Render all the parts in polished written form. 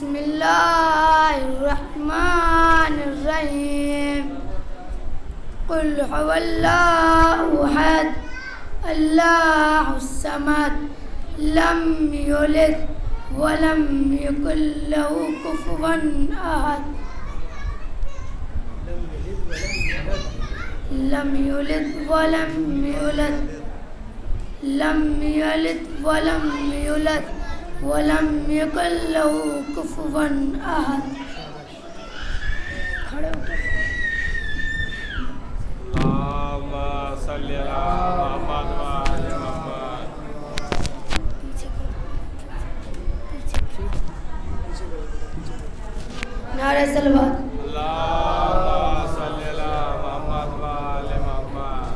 بسم اللہ الرحمن الرحیم قل هو اللہ احد اللہ الصمد لم یلد ولم یکن له کفوا احد لم یلد ولم یولد لم یلد ولم یولد ولم یکن له کفوا احد. کھڑے ہو کر اللہم صلی علی محمد وآل محمد. نعرہ صلوات. اللہم صلی علی محمد وآل محمد.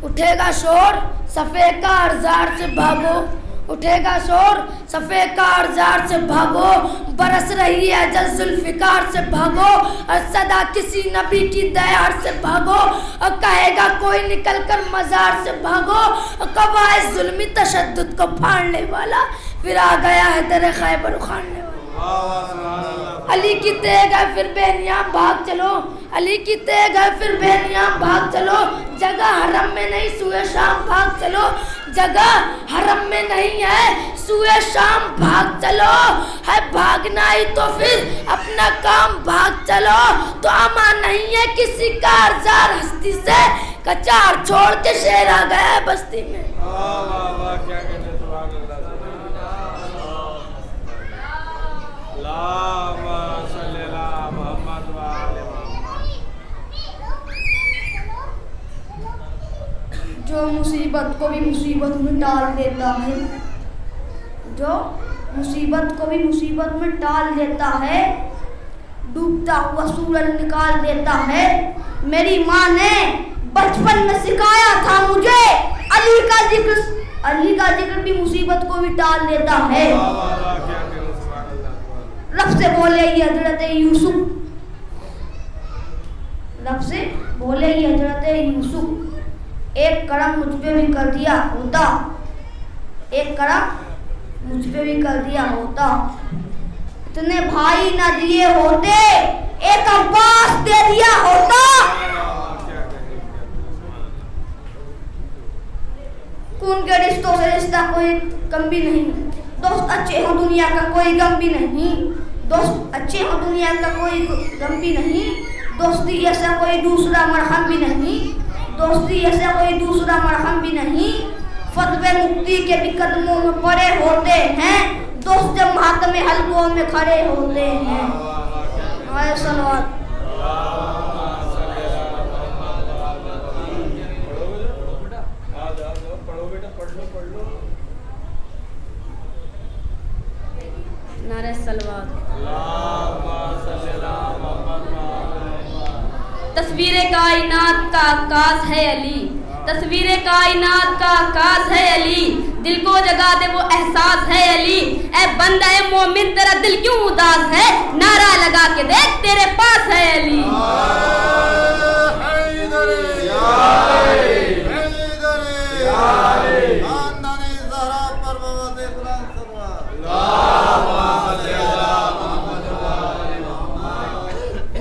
اٹھے گا شور صفے کا ارزار سے بھاگو, اٹھے گا شور صفے کا ارزار سے بھاگو, برس رہی ہے جل ذوالفقار سے بھاگو, اور صدا کسی نبی کی دیار سے بھاگو, اور کہے گا کوئی نکل کر مزار سے بھاگو, اور قواعد ظلمی تشدد کو پھاڑنے والا پھر آ گیا ہے در خیبر اکھاڑنے والا. علی کی تیغ ہے پھر بے نیام بھاگ چلو, علی کی تیغ ہے پھر بے نیام بھاگ چلو, جگہ حرم میں نہیں سوئے شام بھاگ چلو, جگہ حرم میں نہیں ہے سوئے شام بھاگ چلو, ہے بھاگنا ہی تو پھر اپنا کام بھاگ چلو, تو امان نہیں ہے کسی کارزار ہستی سے, کچار چھوڑ کے شیر آ گیا ہے بستی میں. کیا کہتے ہیں سبحان اللہ. اللہم صلی علی محمد وآل محمد. جو مصیبت کو بھی مصیبت میں ڈال دیتا ہے, جو مصیبت کو بھی مصیبت میں ڈال دیتا ہے, ڈوبتا ہوا سورج نکال دیتا ہے. میری ماں نے بچپن میں سکھایا تھا مجھے علی کا ذکر بھی مصیبت کو بھی ڈال دیتا ہے. رب سے بولے یہ حضرت یوسف, رب سے بولے یہ حضرت یوسف, ایک کرم مجھ پہ بھی کر دیا ہوتا, ایک کرم مجھ پہ بھی کر دیا ہوتا, اتنے بھائی نہ دیے ہوتے, ایک عباس دے دیا ہوتا. خون کے رشتوں سے رشتہ کوئی کم بھی نہیں, دوست اچھے ہوں دنیا کا کوئی غم بھی نہیں, دوست اچھے ہوں دنیا کا کوئی غم بھی نہیں, دوستی ایسا کوئی دوسرا مرہم بھی نہیں, دوستی ایسا کوئی دوسرا مرہم بھی نہیں. فتوے مفتی کے بھی قدموں میں پڑے ہوتے ہیں, دوست جب ماتم حلقوں میں کھڑے ہوتے ہیں. آئے صلوات. نعرہ صلوات. تصویر کائنات کا عکاس ہے علی, تصویر کائنات کا عکاس ہے علی, دل کو جگا دے وہ احساس ہے علی. اے بندہ مومن تیرا دل کیوں اداس ہے, نعرہ لگا کے دیکھ تیرے پاس ہے علی.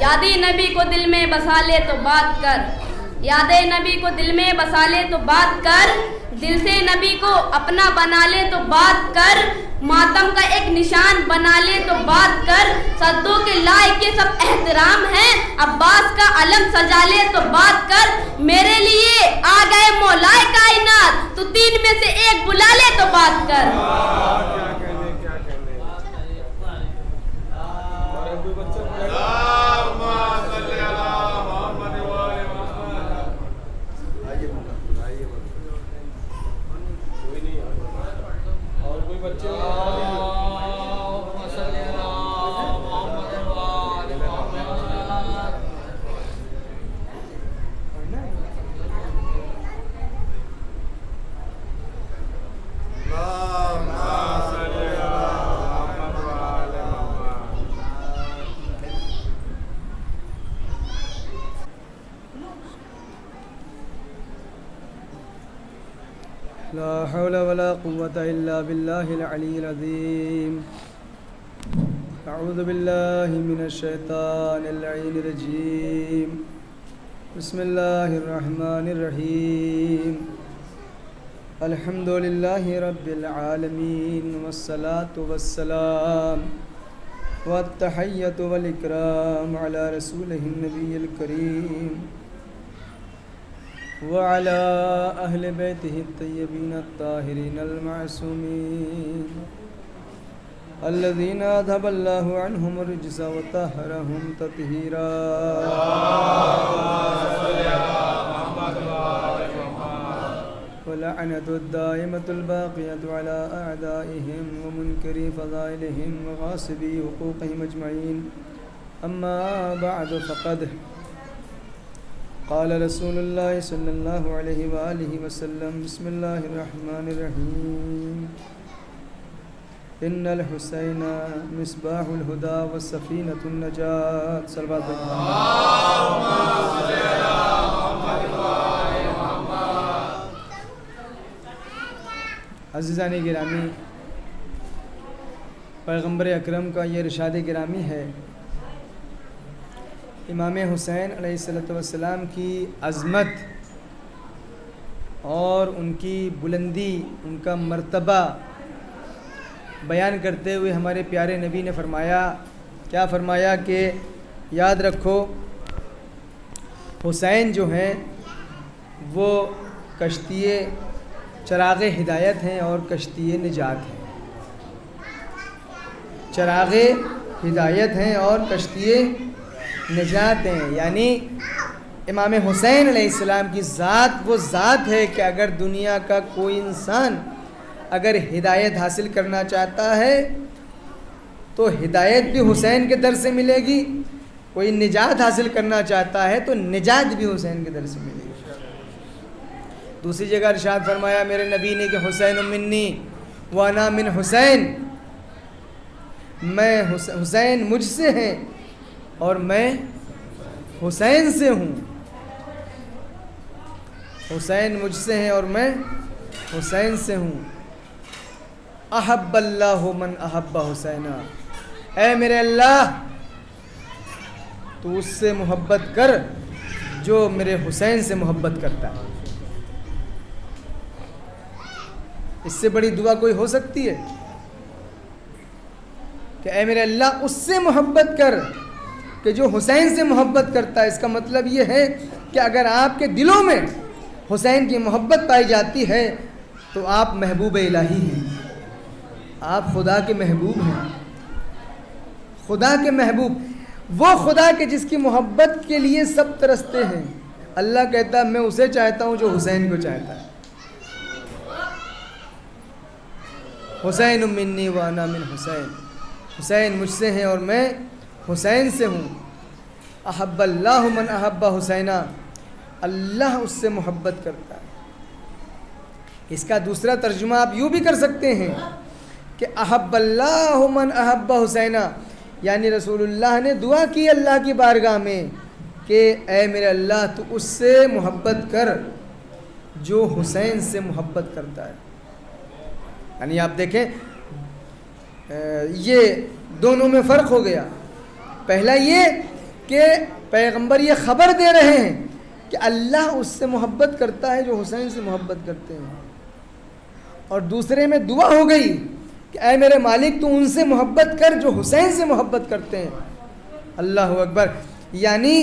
یاد نبی کو دل میں بسا لے تو بات کر, یاد نبی کو دل میں بسا لے تو بات کر, دل سے نبی کو اپنا بنا لے تو بات کر, ماتم کا ایک نشان بنا لے تو بات کر. صدوں کے لائق کے سب احترام ہیں, عباس کا علم سجا لے تو بات کر. میرے لیے آ گئے مولا کائنات, تو تین میں سے ایک بلا لے تو بات کر. اللہم لا حول ولا قوة إلا بالله العلي العظيم. أعوذ بالله من الشيطان اللعين الرجيم. بسم الله الرحمن الرحيم. الحمد لله رب العالمين والصلاة والسلام والتحية والإكرام على رسوله النبي الكريم وعلى أهل بيته الطيبين الطاهرين المعصومين الذين أذهب الله عنهم الرجس وطهرهم تطهيرا. ولعنة الدائمة الباقية على أعدائهم ومنكري فضائلهم وغاصبي حقوقهم أجمعين. أما بعد فقد قال رسول الله صلى الله عليه وآله وسلم بسم الله الرحمن الرحيم. إن الحسين مصباح الهدى والسفينة النجاة. صلوات عزیزان گرامی، پیغمبر اکرم کا یہ ارشاد گرامی ہے. امام حسین علیہ السلام کی عظمت اور ان کی بلندی، ان کا مرتبہ بیان کرتے ہوئے ہمارے پیارے نبی نے فرمایا، کیا فرمایا کہ یاد رکھو حسین جو ہیں وہ کشتی چراغ ہدایت ہیں اور کشتی نجات ہیں. چراغ ہدایت ہیں اور کشتی نجات ہیں. یعنی امام حسین علیہ السلام کی ذات وہ ذات ہے کہ اگر دنیا کا کوئی انسان اگر ہدایت حاصل کرنا چاہتا ہے تو ہدایت بھی حسین کے در سے ملے گی، کوئی نجات حاصل کرنا چاہتا ہے تو نجات بھی حسین کے در سے ملے گی. دوسری جگہ ارشاد فرمایا میرے نبی نے کہ حسین منی وانا من حسین، میں حسین مجھ سے ہیں اور میں حسین سے ہوں. حسین مجھ سے ہیں اور میں حسین سے ہوں. احب اللہ من احب حسینا، اے میرے اللہ تو اس سے محبت کر جو میرے حسین سے محبت کرتا ہے. اس سے بڑی دعا کوئی ہو سکتی ہے کہ اے میرے اللہ اس سے محبت کر کہ جو حسین سے محبت کرتا ہے. اس کا مطلب یہ ہے کہ اگر آپ کے دلوں میں حسین کی محبت پائی جاتی ہے تو آپ محبوب الہی ہیں، آپ خدا کے محبوب ہیں. خدا کے محبوب، وہ خدا کے جس کی محبت کے لیے سب ترستے ہیں. اللہ کہتا ہے میں اسے چاہتا ہوں جو حسین کو چاہتا ہے. حسین منی وانا من حسین، حسین مجھ سے ہیں اور میں حسین سے ہوں. احب اللہ من احب حسینا، اللہ اس سے محبت کرتا ہے. اس کا دوسرا ترجمہ آپ یوں بھی کر سکتے ہیں کہ احب اللہ من احب حسینا، یعنی رسول اللہ نے دعا کی اللہ کی بارگاہ میں کہ اے میرے اللہ تو اس سے محبت کر جو حسین سے محبت کرتا ہے. یعنی آپ دیکھیں یہ دونوں میں فرق ہو گیا. پہلا یہ کہ پیغمبر یہ خبر دے رہے ہیں کہ اللہ اس سے محبت کرتا ہے جو حسین سے محبت کرتے ہیں، اور دوسرے میں دعا ہو گئی کہ اے میرے مالک تو ان سے محبت کر جو حسین سے محبت کرتے ہیں. اللہ اکبر. یعنی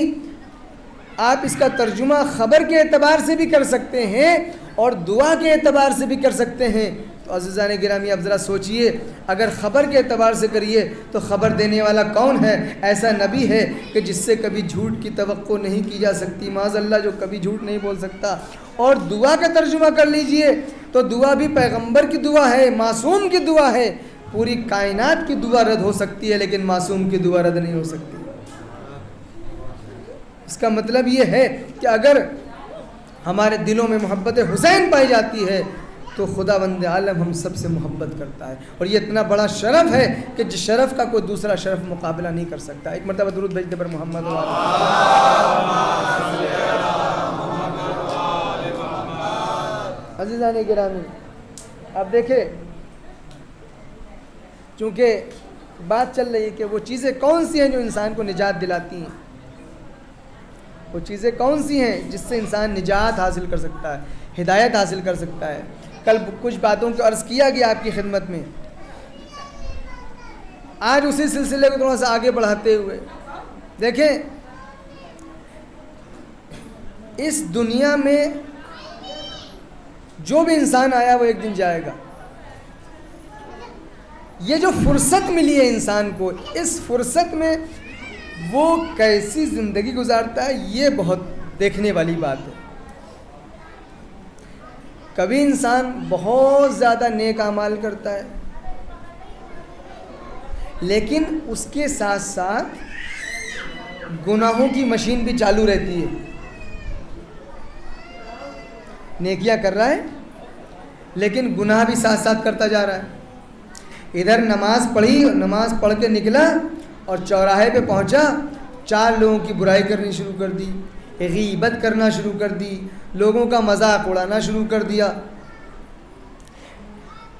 آپ اس کا ترجمہ خبر کے اعتبار سے بھی کر سکتے ہیں اور دعا کے اعتبار سے بھی کر سکتے ہیں. تو عزیزان گرامی اب ذرا سوچئے، اگر خبر کے اعتبار سے کریے تو خبر دینے والا کون ہے؟ ایسا نبی ہے کہ جس سے کبھی جھوٹ کی توقع نہیں کی جا سکتی، معاذ اللہ جو کبھی جھوٹ نہیں بول سکتا. اور دعا کا ترجمہ کر لیجئے تو دعا بھی پیغمبر کی دعا ہے، معصوم کی دعا ہے. پوری کائنات کی دعا رد ہو سکتی ہے لیکن معصوم کی دعا رد نہیں ہو سکتی. اس کا مطلب یہ ہے کہ اگر ہمارے دلوں میں محبت حسین پائی جاتی ہے تو خدا بند عالم ہم سب سے محبت کرتا ہے. اور یہ اتنا بڑا شرف ہے کہ جس شرف کا کوئی دوسرا شرف مقابلہ نہیں کر سکتا. ایک مرتبہ درود بھیجتے پر محمد. عزیزان گرامی، اب دیکھیں چونکہ بات چل رہی ہے کہ وہ چیزیں کون سی ہیں جو انسان کو نجات دلاتی ہیں، وہ چیزیں کون سی ہیں جس سے انسان نجات حاصل کر سکتا ہے، ہدایت حاصل کر سکتا ہے۔ کل کچھ باتوں کو عرض کیا گیا آپ کی خدمت میں، آج اسی سلسلے کو تھوڑا سا آگے بڑھاتے ہوئے دیکھیں، اس دنیا میں جو بھی انسان آیا وہ ایک دن جائے گا۔ یہ جو فرصت ملی ہے انسان کو، اس فرصت میں وہ کیسی زندگی گزارتا ہے، یہ بہت دیکھنے والی بات ہے۔ کبھی انسان بہت زیادہ نیک اعمال کرتا ہے، لیکن اس کے ساتھ ساتھ گناہوں کی مشین بھی چالو رہتی ہے۔ نیکیاں کر رہا ہے لیکن گناہ بھی ساتھ ساتھ کرتا جا رہا ہے۔ ادھر نماز پڑھی، نماز پڑھ کے نکلا اور چوراہے پہ پہنچا، 4 لوگوں کی برائی کرنی شروع کر دی، غیبت کرنا شروع کر دی، لوگوں کا مذاق اڑانا شروع کر دیا۔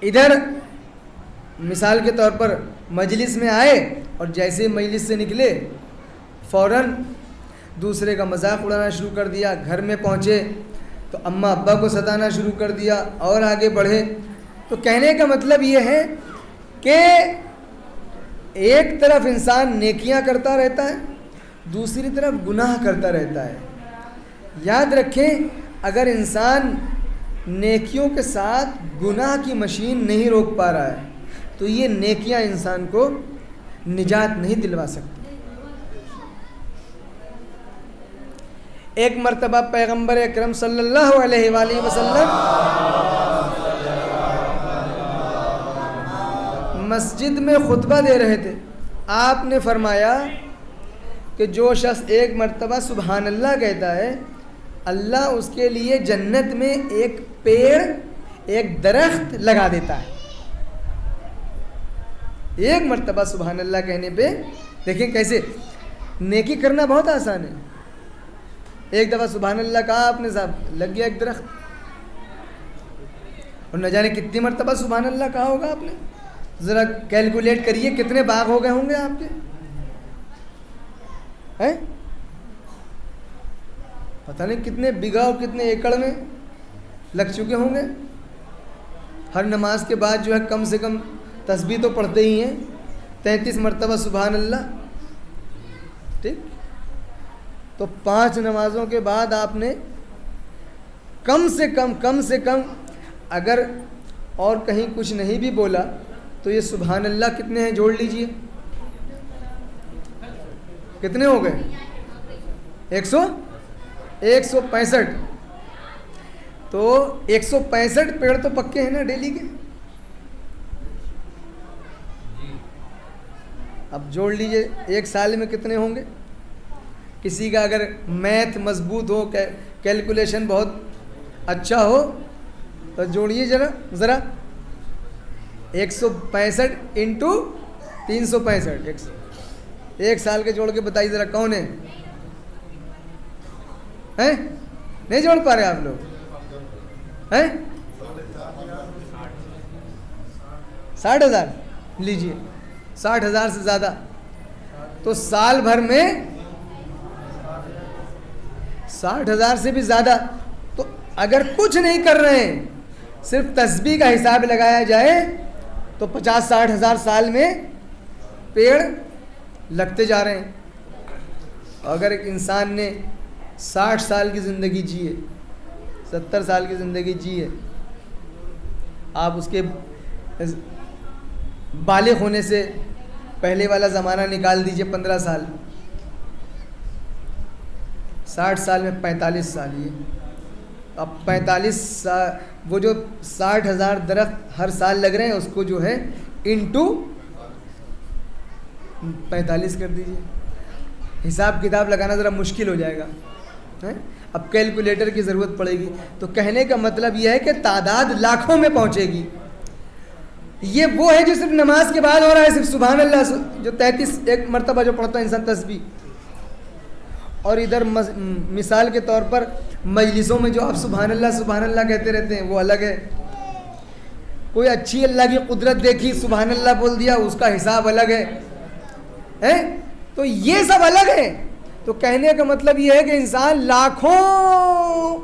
ادھر مثال کے طور پر مجلس میں آئے اور جیسے مجلس سے نکلے فوراً دوسرے کا مذاق اڑانا شروع کر دیا، گھر میں پہنچے تو اماں ابا کو ستانا شروع کر دیا اور آگے بڑھے۔ تو کہنے کا مطلب یہ ہے کہ ایک طرف انسان نیکیاں کرتا رہتا ہے، دوسری طرف گناہ کرتا رہتا ہے۔ یاد رکھیں، اگر انسان نیکیوں کے ساتھ گناہ کی مشین نہیں روک پا رہا ہے تو یہ نیکیاں انسان کو نجات نہیں دلوا سکتی۔ ایک مرتبہ پیغمبر اکرم صلی اللہ علیہ وآلہ وسلم مسجد میں خطبہ دے رہے تھے، آپ نے فرمایا کہ جو شخص ایک مرتبہ سبحان اللہ کہتا ہے، اللہ اس کے لیے جنت میں ایک پیڑ، ایک درخت لگا دیتا ہے۔ ایک مرتبہ سبحان اللہ کہنے پہ دیکھیں کیسے نیکی کرنا بہت آسان ہے۔ ایک دفعہ سبحان اللہ کہا آپ نے، صاحب لگ گیا ایک درخت، اور نہ جانے کتنی مرتبہ سبحان اللہ کہا ہوگا آپ نے، ذرا کیلکولیٹ کریے کتنے باغ ہو گئے ہوں گے آپ کے، ہیں پتہ نہیں کتنے بیگھا اور کتنے ایکڑ میں لگ چکے ہوں گے۔ ہر نماز کے بعد جو ہے کم سے کم تسبیح تو پڑھتے ہی ہیں، 33 مرتبہ سبحان اللہ، ٹھیک۔ تو 5 نمازوں کے بعد آپ نے کم سے کم اگر اور کہیں کچھ نہیں بھی بولا تو یہ سبحان اللہ کتنے ہیں جوڑ لیجئے، کتنے ہو گئے؟ 165۔ تو 165 پیڑ تو پکے ہیں نا ڈیلی کے، اب جوڑ لیجئے ایک سال میں کتنے ہوں گے۔ کسی کا اگر میتھ مضبوط ہو، کیلکولیشن بہت اچھا ہو تو جوڑیے ذرا 165 انٹو 365، ایک سال کے جوڑ کے بتائیے ذرا کون ہے؟ نہیں جوڑ پا رہے آپ لوگ؟ 60,000 لیجئے، 60,000 سے زیادہ، تو سال بھر میں 60,000 سے بھی زیادہ۔ تو اگر کچھ نہیں کر رہے ہیں، صرف تسبیح کا حساب لگایا جائے تو 50-60 ہزار سال میں پیڑ لگتے جا رہے ہیں۔ اگر ایک انسان نے 60 سال کی زندگی جی ہے، 70 سال کی زندگی جی ہے، آپ اس کے بالغ ہونے سے پہلے والا زمانہ نکال دیجئے 15 سال، 60 سال میں 45 سال، یہ اب 45 سال، وہ جو 60,000 درخت ہر سال لگ رہے ہیں اس کو جو ہے انٹو 45 کر دیجئے، حساب کتاب لگانا ذرا مشکل ہو جائے گا، اب کیلکولیٹر کی ضرورت پڑے گی۔ تو کہنے کا مطلب یہ ہے کہ تعداد لاکھوں میں پہنچے گی۔ یہ وہ ہے جو صرف نماز کے بعد ہو رہا ہے، صرف سبحان اللہ جو 33 ایک مرتبہ جو پڑھتا ہے انسان تسبیح، اور ادھر مثال کے طور پر مجلسوں میں جو آپ سبحان اللہ کہتے رہتے ہیں وہ الگ ہے. کوئی اچھی اللہ کی قدرت دیکھی سبحان اللہ بول دیا, اس کا حساب الگ ہے. تو یہ سب الگ ہے. تو کہنے کا مطلب یہ ہے کہ انسان لاکھوں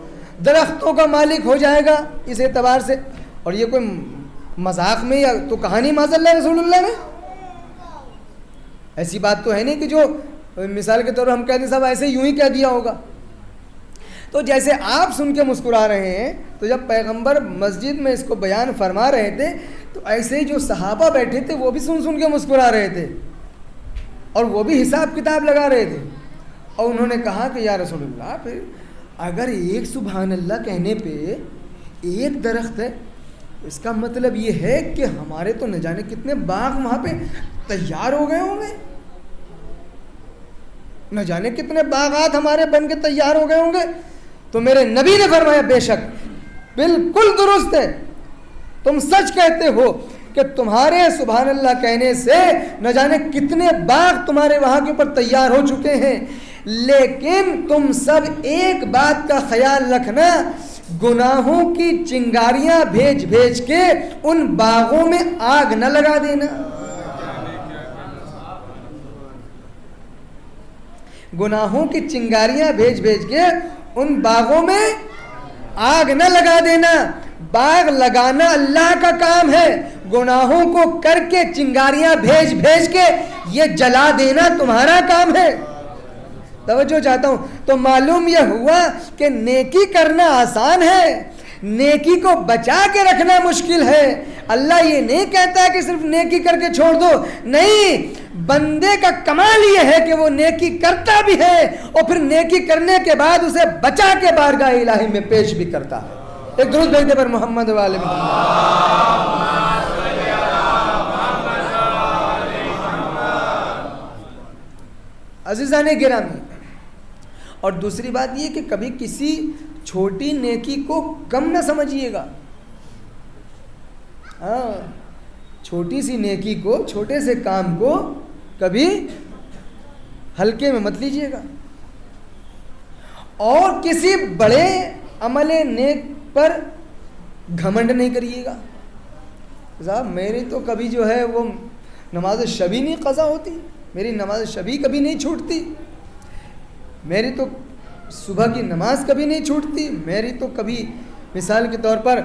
درختوں کا مالک ہو جائے گا اس اعتبار سے. اور یہ کوئی مذاق میں یا تو کہانی معاذ اللہ رسول اللہ نے, ایسی بات تو ہے نہیں کہ جو مثال کے طور پر ہم کہتے ہیں صاحب ایسے یوں ہی کہہ دیا ہوگا. تو جیسے آپ سن کے مسکرا رہے ہیں, تو جب پیغمبر مسجد میں اس کو بیان فرما رہے تھے تو ایسے ہی جو صحابہ بیٹھے تھے وہ بھی سن کے مسکرا رہے تھے اور وہ بھی حساب کتاب لگا رہے تھے. اور انہوں نے کہا کہ یا رسول اللہ, پھر اگر ایک سبحان اللہ کہنے پہ ایک درخت ہے, اس کا مطلب یہ ہے کہ ہمارے تو نہ جانے کتنے باغ وہاں پہ تیار ہو گئے ہوں گے, نہ جانے کتنے باغات ہمارے بن کے تیار ہو گئے ہوں گے. تو میرے نبی نے فرمایا بے شک بالکل درست ہے, تم سچ کہتے ہو کہ تمہارے سبحان اللہ کہنے سے نہ جانے کتنے باغ تمہارے وہاں کے اوپر تیار ہو چکے ہیں. لیکن تم سب ایک بات کا خیال رکھنا, گناہوں کی چنگاریاں بھیج بھیج کے ان باغوں میں آگ نہ لگا دینا. گناہوں کی چنگاریاں بھیج بھیج کے ان باغوں میں آگ نہ لگا دینا. باغ لگانا اللہ کا کام ہے, گناہوں کو کر کے چنگاریاں بھیج بھیج کے یہ جلا دینا تمہارا کام ہے. توجہ چاہتا ہوں. تو معلوم یہ ہوا کہ نیکی کرنا آسان ہے, نیکی کو بچا کے رکھنا مشکل ہے. اللہ یہ نہیں کہتا کہ صرف نیکی کر کے چھوڑ دو, نہیں, بندے کا کمال یہ ہے کہ وہ نیکی کرتا بھی ہے اور پھر نیکی کرنے کے بعد اسے بچا کے بارگاہ الہی میں پیش بھی کرتا ہے. ایک درود بھیجتے پر محمد والے محمد. عزیزان گرامی, اور دوسری بات یہ کہ کبھی کسی چھوٹی نیکی کو کم نہ سمجھیے گا. ہاں, چھوٹی سی نیکی کو, چھوٹے سے کام کو کبھی ہلکے میں مت لیجیے گا. اور کسی بڑے عمل نیک پر گھمنڈ نہیں کریے گا. صاحب میری تو کبھی جو ہے وہ نماز شبی نہیں قضا ہوتی, میری نماز شبی کبھی نہیں چھوٹتی, میری تو صبح کی نماز کبھی نہیں چھوٹتی, میری تو کبھی مثال کے طور پر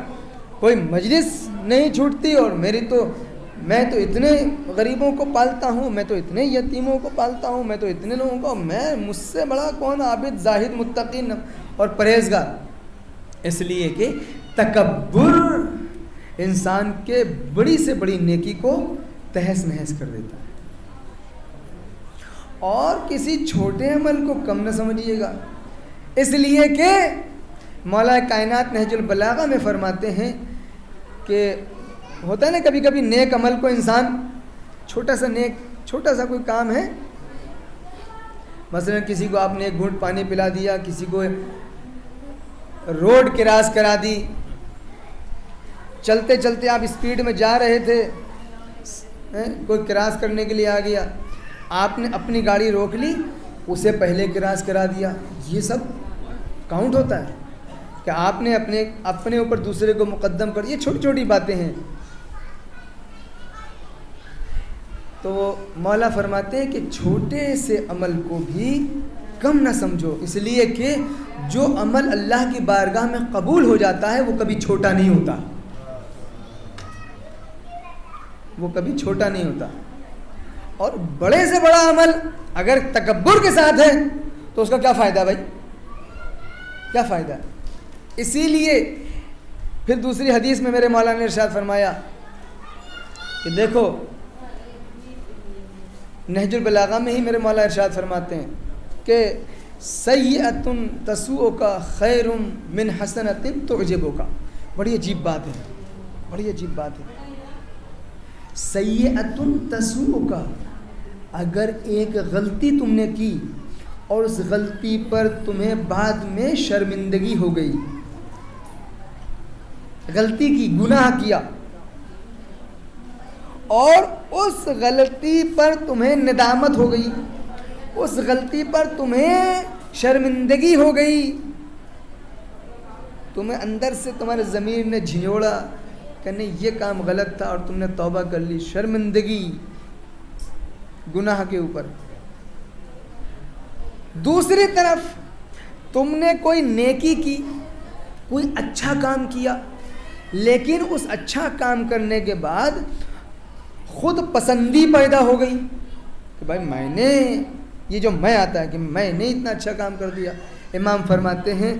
کوئی مجلس نہیں چھوٹتی, اور میں تو اتنے غریبوں کو پالتا ہوں, میں تو اتنے یتیموں کو پالتا ہوں, میں تو اتنے لوگوں کو, مجھ سے بڑا کون عابد زاہد متقی اور پرہیزگار. اس لیے کہ تکبر انسان کے بڑی سے بڑی نیکی کو تہس نہس کر دیتا ہے. اور کسی چھوٹے عمل کو کم نہ سمجھیے گا, اس لیے کہ مولا کائنات نہج البلاغہ میں فرماتے ہیں کہ ہوتا ہے نا کبھی کبھی نیک عمل کو انسان چھوٹا سا کوئی کام ہے, مثلا کسی کو آپ نے ایک گھونٹ پانی پلا دیا, کسی کو روڈ کراس کرا دی, چلتے چلتے آپ اسپیڈ میں جا رہے تھے, کوئی کراس کرنے کے لیے آ گیا, آپ نے اپنی گاڑی روک لی, اسے پہلے کراس کرا دیا. یہ سب کاؤنٹ ہوتا ہے کہ آپ نے اپنے اوپر دوسرے کو مقدم کر. یہ چھوٹی چھوٹی باتیں ہیں. تو مولا فرماتے ہیں کہ چھوٹے سے عمل کو بھی کم نہ سمجھو, اس لیے کہ جو عمل اللہ کی بارگاہ میں قبول ہو جاتا ہے وہ کبھی چھوٹا نہیں ہوتا, وہ کبھی چھوٹا نہیں ہوتا. اور بڑے سے بڑا عمل اگر تکبر کے ساتھ ہے تو اس کا کیا فائدہ بھائی, کیا فائدہ. اسی لیے پھر دوسری حدیث میں میرے مولا نے ارشاد فرمایا کہ دیکھو, نہج البلاغہ میں ہی میرے مولا ارشاد فرماتے ہیں کہ سیئۃ تسوءک خیر من حسنۃ تعجبک. بڑی عجیب بات ہے, بڑی عجیب بات ہے. سیئۃ تسوءک, اگر ایک غلطی تم نے کی اور اس غلطی پر تمہیں بعد میں شرمندگی ہو گئی, غلطی کی, گناہ کیا, اور اس غلطی پر تمہیں ندامت ہو گئی, اس غلطی پر تمہیں شرمندگی ہو گئی, تمہیں اندر سے تمہارے ضمیر نے جھنجھوڑا کہ نہیں یہ کام غلط تھا اور تم نے توبہ کر لی، شرمندگی گناہ کے اوپر. دوسری طرف تم نے کوئی نیکی کی، کوئی اچھا کام کیا، لیکن اس اچھا کام کرنے کے بعد خود پسندی پیدا ہو گئی کہ بھائی میں نے یہ جو میں آتا ہے کہ میں نے اتنا اچھا کام کر دیا. امام فرماتے ہیں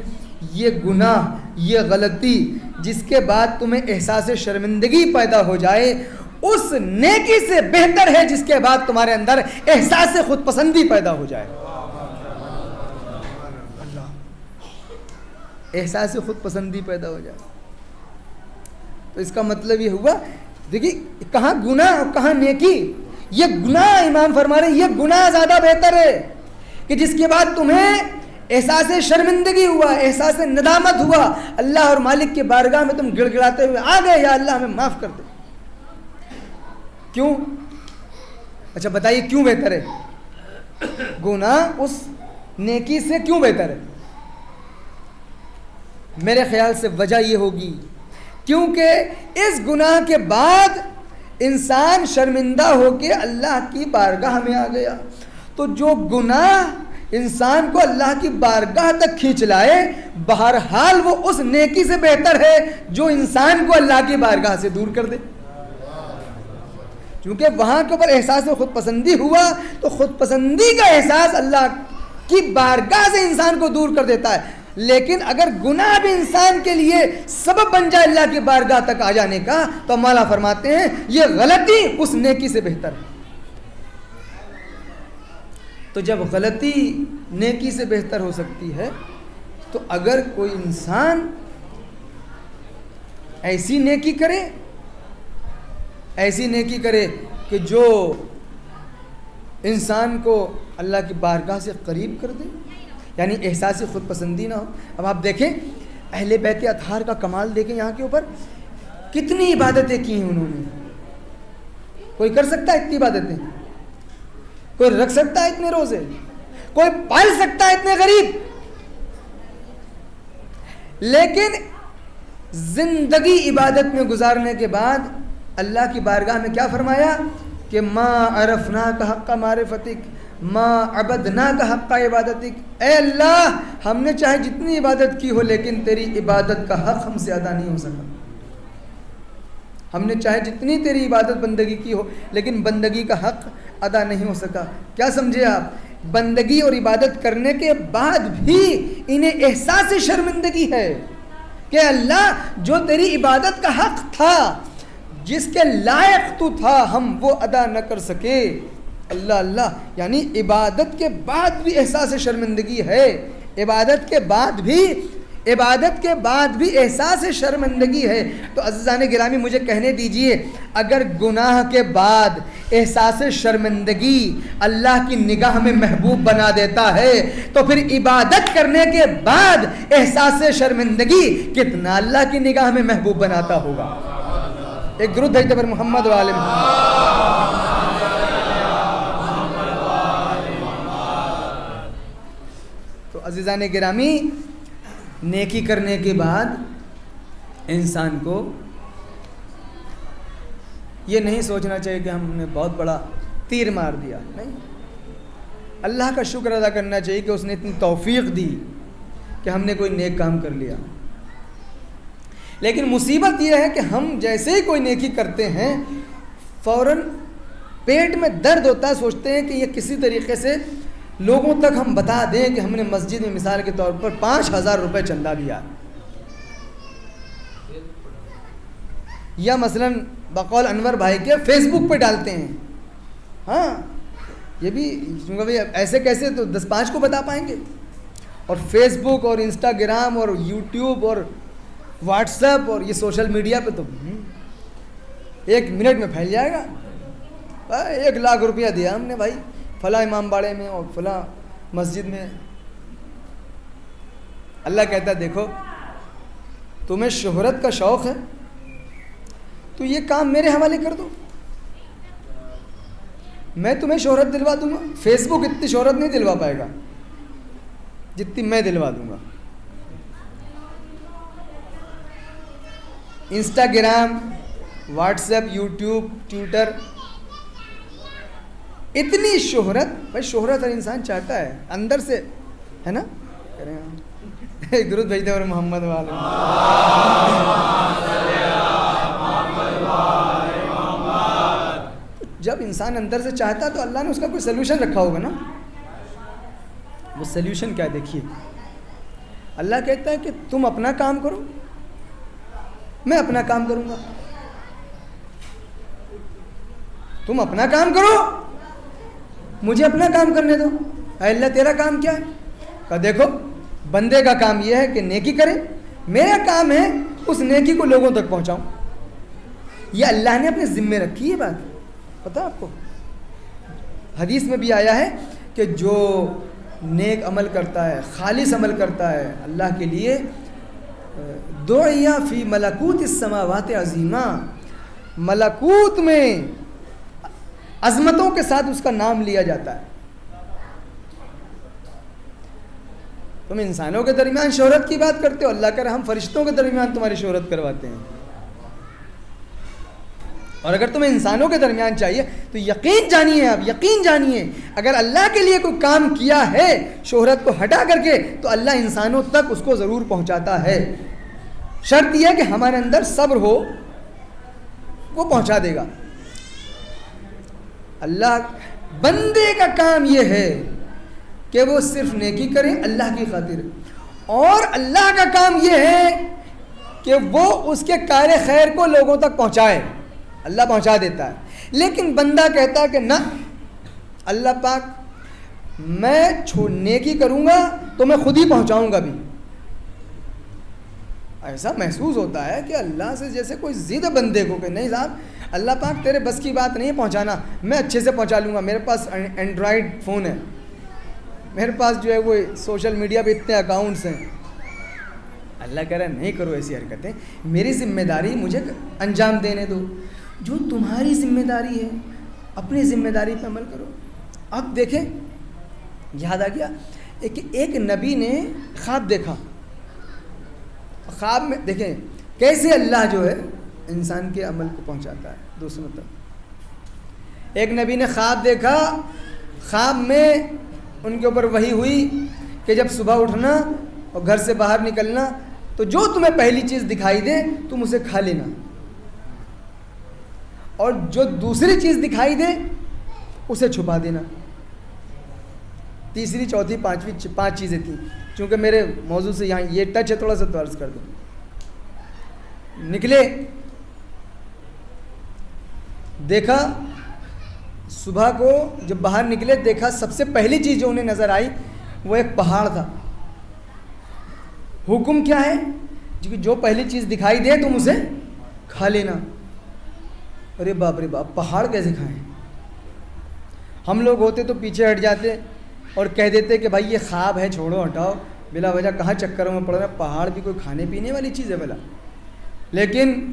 یہ گناہ، یہ غلطی جس کے بعد تمہیں احساس شرمندگی پیدا ہو جائے، اس نیکی سے بہتر ہے جس کے بعد تمہارے اندر احساس خود پسندی پیدا ہو جائے. احساس خود پسندی پیدا ہو جائے. تو اس کا مطلب یہ ہوا، دیکھیے کہاں گناہ اور کہاں نیکی. یہ گناہ امام فرما رہے ہیں یہ گناہ زیادہ بہتر ہے کہ جس کے بعد تمہیں احساس شرمندگی ہوا، احساس ندامت ہوا، اللہ اور مالک کے بارگاہ میں تم گڑ گڑاتے ہوئے آ گئے یا اللہ ہمیں معاف کر دے. کیوں؟ اچھا بتائیے کیوں بہتر ہے گناہ اس نیکی سے؟ کیوں بہتر ہے؟ میرے خیال سے وجہ یہ ہوگی کیونکہ اس گناہ کے بعد انسان شرمندہ ہو کے اللہ کی بارگاہ میں آ گیا. تو جو گناہ انسان کو اللہ کی بارگاہ تک کھینچ لائے، بہرحال وہ اس نیکی سے بہتر ہے جو انسان کو اللہ کی بارگاہ سے دور کر دے. کیونکہ وہاں کے اوپر احساس خود پسندی ہوا تو خود پسندی کا احساس اللہ کی بارگاہ سے انسان کو دور کر دیتا ہے. لیکن اگر گناہ بھی انسان کے لیے سبب بن جائے اللہ کی بارگاہ تک آ جانے کا تو مولا فرماتے ہیں یہ غلطی اس نیکی سے بہتر ہے. تو جب غلطی نیکی سے بہتر ہو سکتی ہے تو اگر کوئی انسان ایسی نیکی کرے کہ جو انسان کو اللہ کی بارگاہ سے قریب کر دے، یعنی احساس خود پسندی نہ ہو. اب آپ دیکھیں اہل بیت اطہار کا کمال دیکھیں، یہاں کے اوپر کتنی عبادتیں کی ہیں انہوں نے. کوئی کر سکتا ہے اتنی عبادتیں؟ کوئی رکھ سکتا ہے اتنے روزے؟ کوئی پال سکتا ہے اتنے غریب؟ لیکن زندگی عبادت میں گزارنے کے بعد اللہ کی بارگاہ میں کیا فرمایا کہ ما عرفناک حق معرفتک ما عبدناک حق عبادتک. اے اللہ ہم نے چاہے جتنی عبادت کی ہو لیکن تیری عبادت کا حق ہم سے ادا نہیں ہو سکا. ہم نے چاہے جتنی تیری عبادت بندگی کی ہو لیکن بندگی کا حق ادا نہیں ہو سکا. کیا سمجھے آپ؟ بندگی اور عبادت کرنے کے بعد بھی انہیں احساس شرمندگی ہے کہ اللہ جو تیری عبادت کا حق تھا، جس کے لائق تو تھا، ہم وہ ادا نہ کر سکے. اللہ اللہ، یعنی عبادت کے بعد بھی احساس شرمندگی ہے. عبادت کے بعد بھی احساس شرمندگی ہے. تو عزیزان گرامی مجھے کہنے دیجئے، اگر گناہ کے بعد احساس شرمندگی اللہ کی نگاہ میں محبوب بنا دیتا ہے تو پھر عبادت کرنے کے بعد احساس شرمندگی کتنا اللہ کی نگاہ میں محبوب بناتا ہوگا. ایک درود بھیجتے پر محمد و آل محمد. تو عزیزان گرامی، نیکی کرنے کے بعد انسان کو یہ نہیں سوچنا چاہیے کہ ہم نے بہت بڑا تیر مار دیا. نہیں، اللہ کا شکر ادا کرنا چاہیے کہ اس نے اتنی توفیق دی کہ ہم نے کوئی نیک کام کر لیا. لیکن مصیبت یہ ہے کہ ہم جیسے ہی کوئی نیکی کرتے ہیں فوراً پیٹ میں درد ہوتا ہے، سوچتے ہیں کہ یہ کسی طریقے سے لوگوں تک ہم بتا دیں کہ ہم نے مسجد میں مثال کے طور پر 5,000 روپے چندہ دیا، یا مثلا بقول انور بھائی کے فیس بک پہ ڈالتے ہیں. ہاں یہ بھی چونکہ ایسے کیسے تو 10-5 کو بتا پائیں گے. اور فیس بک اور انسٹاگرام اور یوٹیوب اور واٹس ایپ اور یہ سوشل میڈیا پہ تو 1 منٹ میں پھیل جائے گا. 1 لاکھ روپیہ دیا ہم نے بھائی فلاں امام باڑے میں اور فلاں مسجد میں. اللہ کہتا ہے دیکھو تمہیں شہرت کا شوق ہے تو یہ کام میرے حوالے کر دو، میں تمہیں شہرت دلوا دوں گا. فیس بک اتنی شہرت نہیں دلوا پائے گا جتنی میں دلوا دوں گا. Instagram, WhatsApp, YouTube, Twitter, اتنی شہرت. بھائی شہرت ہر انسان چاہتا ہے اندر سے، ہے نا؟ ایک درود بھیجتے اور محمد والے. جب انسان اندر سے چاہتا ہے تو اللہ نے اس کا کوئی سلوشن رکھا ہوگا نا. وہ سلوشن کیا ہے دیکھیے. اللہ کہتا ہے کہ تم اپنا کام کرو، میں اپنا کام کروں گا. تم اپنا کام کرو، مجھے اپنا کام کرنے دو. اے اللہ تیرا کام کیا ہے؟ کہا دیکھو بندے کا کام یہ ہے کہ نیکی کرے، میرا کام ہے اس نیکی کو لوگوں تک پہنچاؤں. یہ اللہ نے اپنے ذمے رکھی ہے بات. پتہ آپ کو حدیث میں بھی آیا ہے کہ جو نیک عمل کرتا ہے، خالص عمل کرتا ہے اللہ کے لیے، دعیا فی ملکوت السماوات عظیمہ، ملکوت میں عظمتوں کے ساتھ اس کا نام لیا جاتا ہے. تم انسانوں کے درمیان شہرت کی بات کرتے ہو، اللہ کہہ رہا ہم فرشتوں کے درمیان تمہاری شہرت کرواتے ہیں. اور اگر تمہیں انسانوں کے درمیان چاہیے تو یقین جانیے، آپ یقین جانیے اگر اللہ کے لیے کوئی کام کیا ہے شہرت کو ہٹا کر کے تو اللہ انسانوں تک اس کو ضرور پہنچاتا ہے. شرط یہ ہے کہ ہمارے اندر صبر ہو، وہ پہنچا دے گا. اللہ بندے کا کام یہ ہے کہ وہ صرف نیکی کرے اللہ کی خاطر، اور اللہ کا کام یہ ہے کہ وہ اس کے کار خیر کو لوگوں تک پہنچائے. اللہ پہنچا دیتا ہے. لیکن بندہ کہتا ہے کہ نہ اللہ پاک میں نیکی کروں گا تو میں خود ہی پہنچاؤں گا بھی. ایسا محسوس ہوتا ہے کہ اللہ سے جیسے کوئی ضد بندے کو کہ نہیں صاحب اللہ پاک تیرے بس کی بات نہیں پہنچانا، میں اچھے سے پہنچا لوں گا. میرے پاس اینڈرائڈ فون ہے، میرے پاس جو ہے وہ سوشل میڈیا پہ اتنے اکاؤنٹس ہیں. اللہ کہہ رہا ہے نہیں کرو ایسی حرکتیں، میری ذمہ داری مجھے انجام دینے دو. جو تمہاری ذمہ داری ہے اپنی ذمہ داری پہ عمل کرو. اب دیکھیں یاد آ گیا ایک نبی نے خواب دیکھا. خواب میں دیکھیں کیسے اللہ جو ہے انسان کے عمل کو پہنچاتا ہے دوسروں تک. ایک نبی نے خواب دیکھا، خواب میں ان کے اوپر وحی ہوئی کہ جب صبح اٹھنا اور گھر سے باہر نکلنا تو جو تمہیں پہلی چیز دکھائی دے تم اسے کھا لینا، اور جو دوسری چیز دکھائی دے اسے چھپا دینا. تیسری چوتھی پانچویں 5 چیزیں تھیں. چونکہ میرے موضوع سے یہاں یہ ٹچ ہے تھوڑا سا تو عرض کر دوں. نکلے، دیکھا صبح کو جب باہر نکلے دیکھا سب سے پہلی چیز جو انہیں نظر آئی وہ ایک پہاڑ تھا. حکم کیا ہے؟ جو پہلی چیز دکھائی دے تم اسے کھا لینا. ارے باپ رے باپ، پہاڑ کیسے کھائیں؟ ہم لوگ ہوتے تو پیچھے ہٹ جاتے اور کہہ دیتے کہ بھائی یہ خواب ہے، چھوڑو ہٹاؤ، بلا وجہ کہاں چکروں میں پڑ رہا ہے. پہاڑ بھی کوئی کھانے پینے والی چیز ہے بلا. لیکن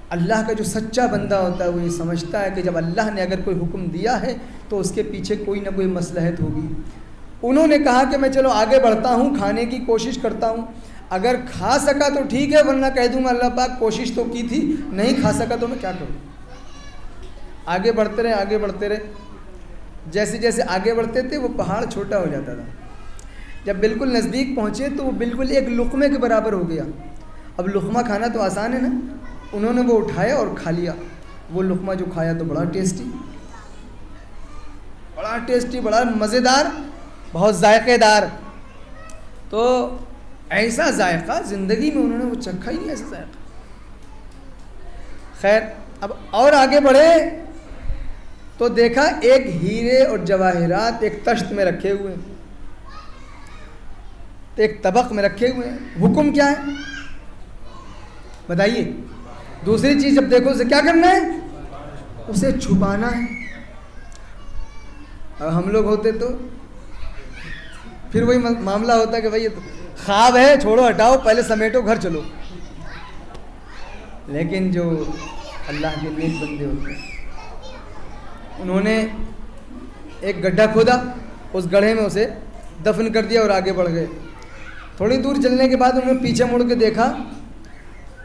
اللہ کا جو سچا بندہ ہوتا ہے وہ یہ سمجھتا ہے کہ جب اللہ نے اگر کوئی حکم دیا ہے تو اس کے پیچھے کوئی نہ کوئی مصلحت ہوگی. انہوں نے کہا کہ میں چلو آگے بڑھتا ہوں، کھانے کی کوشش کرتا ہوں، اگر کھا سکا تو ٹھیک ہے ورنہ کہہ دوں گا اللہ پاک کوشش تو کی تھی، نہیں کھا سکا تو میں کیا کروں. آگے بڑھتے رہے آگے بڑھتے رہے. جیسے جیسے آگے بڑھتے تھے وہ پہاڑ چھوٹا ہو جاتا تھا. جب بالکل نزدیک پہنچے تو وہ بالکل ایک لقمے کے برابر ہو گیا. اب لقمہ کھانا تو آسان ہے نا. انہوں نے وہ اٹھایا اور کھا لیا. وہ لقمہ جو کھایا تو بڑا ٹیسٹی، بڑا مزیدار، بہت ذائقے دار. تو ایسا ذائقہ زندگی میں انہوں نے وہ چکھا ہی نہیں ایسا ذائقہ. خیر اب اور آگے بڑھے تو دیکھا ایک ہیرے اور جواہرات ایک تشت میں رکھے ہوئے ہیں، ایک طبق میں رکھے ہوئے ہیں. حکم کیا ہے بتائیے؟ دوسری چیز جب دیکھو اسے کیا کرنا ہے؟ اسے چھپانا ہے. اب ہم لوگ ہوتے تو پھر وہی معاملہ ہوتا کہ بھائی یہ تو خواب ہے، چھوڑو ہٹاؤ، پہلے سمیٹو گھر چلو. لیکن جو اللہ کے نیک بندے ہوتے ہیں انہوں نے ایک گڈھا کھودا، اس گڑھے میں اسے دفن کر دیا اور آگے بڑھ گئے. تھوڑی دور چلنے کے بعد انہوں نے پیچھے مڑ کے دیکھا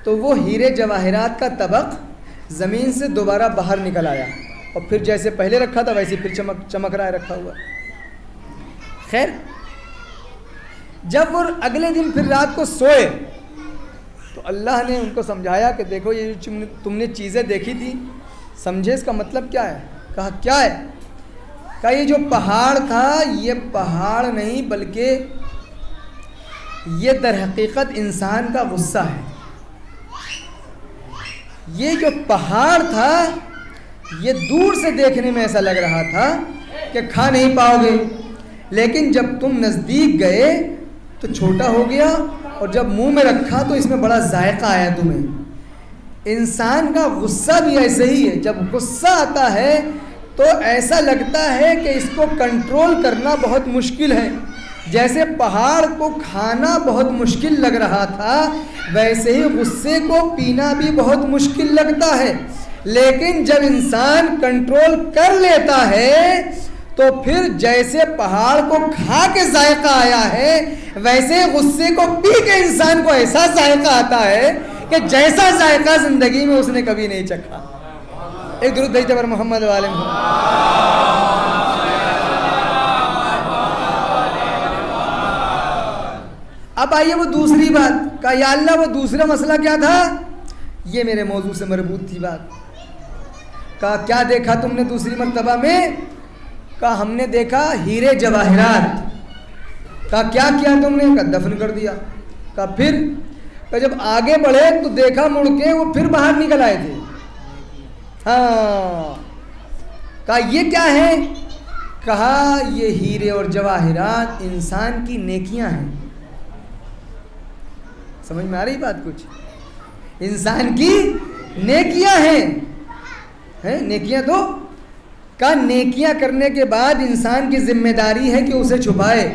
تو وہ ہیرے جواہرات کا طبق زمین سے دوبارہ باہر نکل آیا اور پھر جیسے پہلے رکھا تھا ویسے پھر چمک رہا ہے رکھا ہوا. خیر جب وہ اگلے دن پھر رات کو سوئے تو اللہ نے ان کو سمجھایا کہ دیکھو یہ جو تم نے چیزیں دیکھی تھی سمجھے اس کا مطلب کیا ہے؟ کہا کیا ہے؟ کہا یہ جو پہاڑ تھا یہ پہاڑ نہیں بلکہ یہ در حقیقت انسان کا غصہ ہے. یہ جو پہاڑ تھا یہ دور سے دیکھنے میں ایسا لگ رہا تھا کہ کھا نہیں پاؤ گے، لیکن جب تم نزدیک گئے تو چھوٹا ہو گیا اور جب منہ میں رکھا تو اس میں بڑا ذائقہ آیا تمہیں. انسان کا غصہ بھی ایسے ہی ہے، جب غصہ آتا ہے تو ایسا لگتا ہے کہ اس کو کنٹرول کرنا بہت مشکل ہے. جیسے پہاڑ کو کھانا بہت مشکل لگ رہا تھا ویسے ہی غصے کو پینا بھی بہت مشکل لگتا ہے، لیکن جب انسان کنٹرول کر لیتا ہے تو پھر جیسے پہاڑ کو کھا کے ذائقہ آیا ہے ویسے غصے کو پی کے انسان کو ایسا ذائقہ آتا ہے کہ جیسا ذائقہ زندگی میں اس نے کبھی نہیں چکھا. ایک درود بھیجتے پر محمد والے محمد. اب آئیے وہ دوسری بات. کہا یا اللہ وہ دوسرا مسئلہ کیا تھا؟ یہ میرے موضوع سے مربوط تھی بات. کہا کیا دیکھا تم نے دوسری مرتبہ میں؟ کہا ہم نے دیکھا ہیرے جواہرات. کہا کیا کیا تم نے؟ کہا دفن کر دیا. کہا پھر؟ کہا جب آگے بڑھے تو دیکھا مڑ کے وہ پھر باہر نکل آئے تھے. ہاں. کہا یہ کیا ہے؟ کہا یہ ہیرے اور جواہرات انسان کی نیکیاں ہیں. سمجھ میں آ رہی بات کچھ؟ انسان کی نیکیاں ہیں. نیکیاں تو کا نیکیاں کرنے کے بعد انسان کی ذمہ داری ہے کہ اسے چھپائے.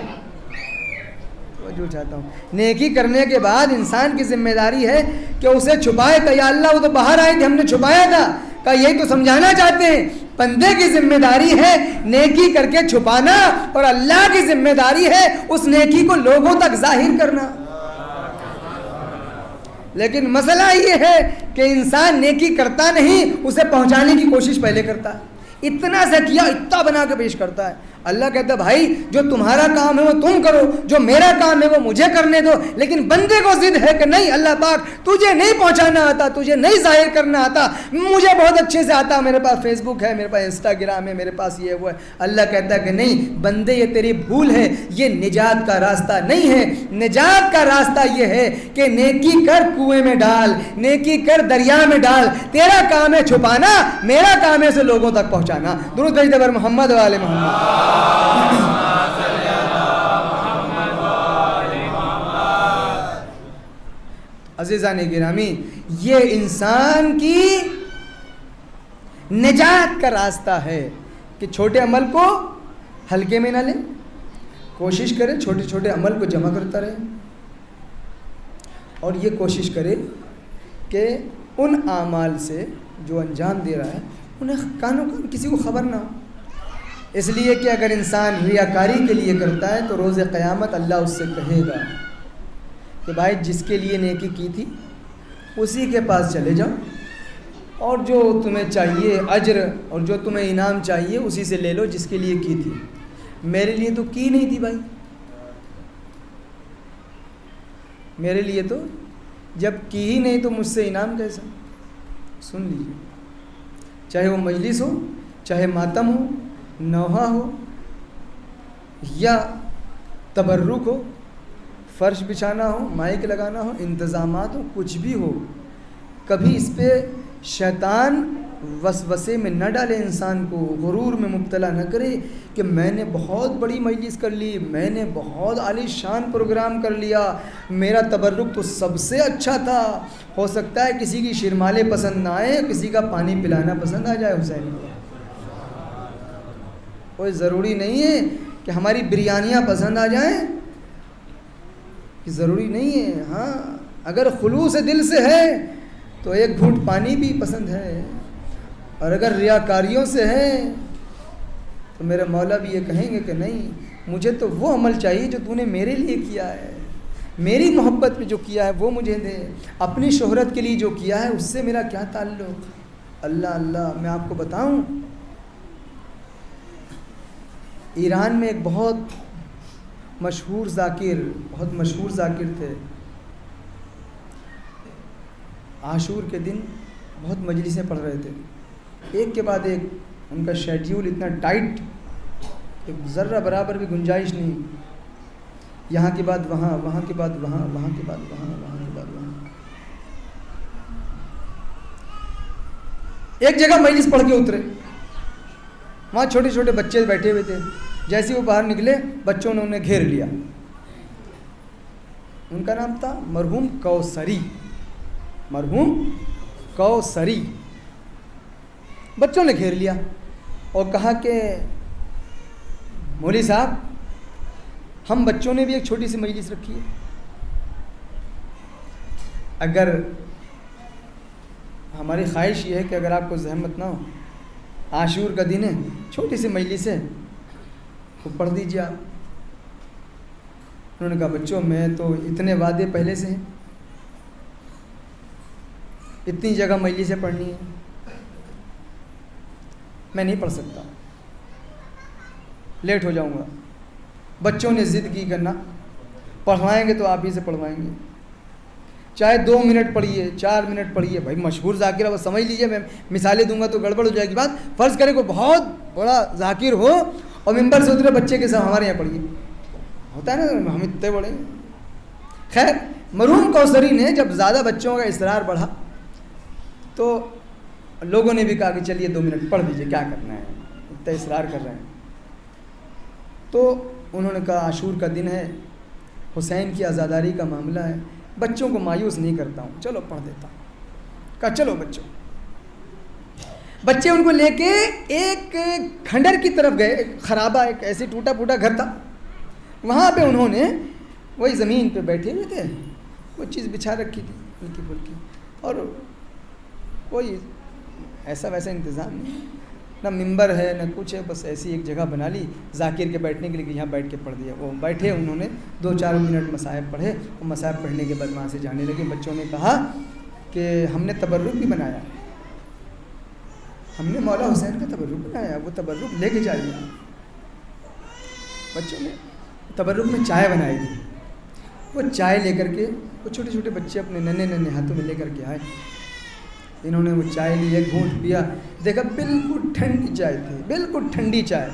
جو چاہتا ہوں نیکی کرنے کے بعد انسان کی ذمہ داری ہے کہ اسے چھپائے. کہ یا اللہ وہ تو باہر آئے تھے ہم نے چھپایا تھا. کہ یہی تو سمجھانا چاہتے ہیں بندے کی ذمہ داری ہے نیکی کر کے چھپانا اور اللہ کی ذمہ داری ہے اس نیکی کو لوگوں تک ظاہر کرنا. لیکن مسئلہ یہ ہے کہ انسان نیکی کرتا نہیں، اسے پہنچانے کی کوشش پہلے کرتا ہے. اتنا سے کیا اتنا بنا کے پیش کرتا ہے. اللہ کہتا ہے بھائی جو تمہارا کام ہے وہ تم کرو، جو میرا کام ہے وہ مجھے کرنے دو. لیکن بندے کو ضد ہے کہ نہیں اللہ پاک تجھے نہیں پہنچانا آتا، تجھے نہیں ظاہر کرنا آتا، مجھے بہت اچھے سے آتا، میرے پاس فیس بک ہے، میرے پاس انسٹاگرام ہے، میرے پاس یہ وہ ہے. اللہ کہتا ہے کہ نہیں بندے یہ تیری بھول ہے، یہ نجات کا راستہ نہیں ہے. نجات کا راستہ یہ ہے کہ نیکی کر کنویں میں ڈال، نیکی کر دریا میں ڈال. تیرا کام ہے چھپانا، میرا کام ہے اسے لوگوں تک پہنچانا. درود بھیجتے پر محمد والے محمد. عزیزان گرامی یہ انسان کی نجات کا راستہ ہے کہ چھوٹے عمل کو ہلکے میں نہ لیں، کوشش کرے چھوٹے چھوٹے عمل کو جمع کرتا رہے اور یہ کوشش کرے کہ ان اعمال سے جو انجام دے رہا ہے انہیں کانوں کان کسی کو خبر نہ ہو. اس لیے کہ اگر انسان ریاکاری کے لیے کرتا ہے تو روز قیامت اللہ اس سے کہے گا کہ بھائی جس کے لیے نیکی کی تھی اسی کے پاس چلے جاؤ اور جو تمہیں چاہیے اجر اور جو تمہیں انعام چاہیے اسی سے لے لو جس کے لیے کی تھی. میرے لیے تو کی نہیں تھی بھائی، میرے لیے تو جب کی ہی نہیں تو مجھ سے انعام کیسا؟ سن لیجیے، چاہے وہ مجلس ہو، چاہے ماتم ہو، نوحہ ہو یا تبرک ہو، فرش بچھانا ہو، مائک لگانا ہو، انتظامات ہو، کچھ بھی ہو، کبھی اس پہ شیطان وسوسے میں نہ ڈالے، انسان کو غرور میں مبتلا نہ کرے کہ میں نے بہت بڑی مجلس کر لی، میں نے بہت عالی شان پروگرام کر لیا، میرا تبرک تو سب سے اچھا تھا. ہو سکتا ہے کسی کی شرمالے پسند نہ آئے، کسی کا پانی پلانا پسند آ جائے. حسین کوئی ضروری نہیں ہے کہ ہماری بریانیاں پسند آ جائیں، ضروری نہیں ہے. ہاں اگر خلوص دل سے ہے تو ایک گھونٹ پانی بھی پسند ہے، اور اگر ریاکاریوں سے ہے تو میرے مولا بھی یہ کہیں گے کہ نہیں مجھے تو وہ عمل چاہیے جو تو نے میرے لیے کیا ہے. میری محبت پہ جو کیا ہے وہ مجھے دے، اپنی شہرت کے لیے جو کیا ہے اس سے میرا کیا تعلق؟ اللہ اللہ، میں آپ کو بتاؤں، ایران میں ایک بہت مشہور ذاکر تھے، عاشور کے دن بہت مجلسیں پڑھ رہے تھے، ایک کے بعد ایک، ان کا شیڈیول اتنا ٹائٹ کہ ذرہ برابر بھی گنجائش نہیں، یہاں کے بعد وہاں، وہاں کے بعد وہاں، وہاں کے بعد وہاں، وہاں کے بعد وہاں۔ ایک جگہ مجلس پڑھ کے اترے، وہاں چھوٹے چھوٹے بچے بیٹھے ہوئے تھے، جیسے وہ باہر نکلے بچوں نے انہیں گھیر لیا۔ ان کا نام تھا مرحوم کوثری۔ بچوں نے گھیر لیا اور کہا کہ مولوی صاحب، ہم بچوں نے بھی ایک چھوٹی سی مجلس رکھی ہے، اگر ہماری خواہش یہ ہے کہ اگر آپ کو زحمت نہ ہو، عاشور کا دن ہے، چھوٹی سی مجلس ہے، تو پڑھ دیجیے آپ۔ انہوں نے کہا بچوں میں تو اتنے وعدے پہلے سے ہیں، اتنی جگہ مجلسیں پڑھنی ہے، میں نہیں پڑھ سکتا، لیٹ ہو جاؤں گا۔ بچوں نے ضد کی کرنا پڑھوائیں گے تو آپ ہی سے پڑھوائیں گے، چاہے 2 منٹ پڑھیے، 4 منٹ پڑھیے، بھائی مشہور ذاکر ہے، وہ سمجھ لیجئے، میں مثالیں دوں گا تو گڑبڑ ہو جائے گی بات۔ فرض کریں کوئی بہت بڑا ذاکر ہو اور ممبر سے اترے بچے کے ساتھ ہمارے یہاں پڑھیے، ہوتا ہے نا، ہم اتنے بڑے ہیں۔ خیر، مرحوم کوثری نے جب زیادہ بچوں کا اصرار بڑھا تو لوگوں نے بھی کہا کہ چلیے 2 منٹ پڑھ دیجئے، کیا کرنا ہے، اتنا اصرار کر رہے ہیں۔ تو انہوں نے کہا عاشور کا دن ہے، حسین کی عزاداری کا معاملہ ہے، بچوں کو مایوس نہیں کرتا ہوں، چلو پڑھ دیتا ہوں۔ کہا چلو بچے ان کو لے کے ایک کھنڈر کی طرف گئے، ایک خرابہ، ایک ایسے ٹوٹا پھوٹا گھر تھا، وہاں پہ انہوں نے وہی زمین پہ بیٹھے ہوئے تھے، وہ چیز بچھا رکھی تھی ہلکی پھلکی، اور کوئی ایسا ویسا انتظام نہیں، نہ ممبر ہے نہ کچھ ہے، بس ایسی ایک جگہ بنا لی ذاکر کے بیٹھنے کے لیے کہ یہاں بیٹھ کے پڑھ دیا۔ وہ بیٹھے، انہوں نے 2-4 منٹ مصائب پڑھے، وہ مصائب پڑھنے کے بعد وہاں سے جانے لگے۔ بچوں نے کہا کہ ہم نے تبرک بھی بنایا، ہم نے مولا حسین کا تبرک بنایا، وہ تبرک لے کے جائیے۔ بچوں نے تبرک میں چائے بنائی تھی، وہ چائے لے کر کے، وہ چھوٹے چھوٹے بچے اپنے ننھے ہاتھوں میں لے کر کے آئے، انہوں نے وہ چائے لی، ایک گھونٹ پیا، دیکھا بالکل ٹھنڈی چائے تھی، بالکل ٹھنڈی چائے۔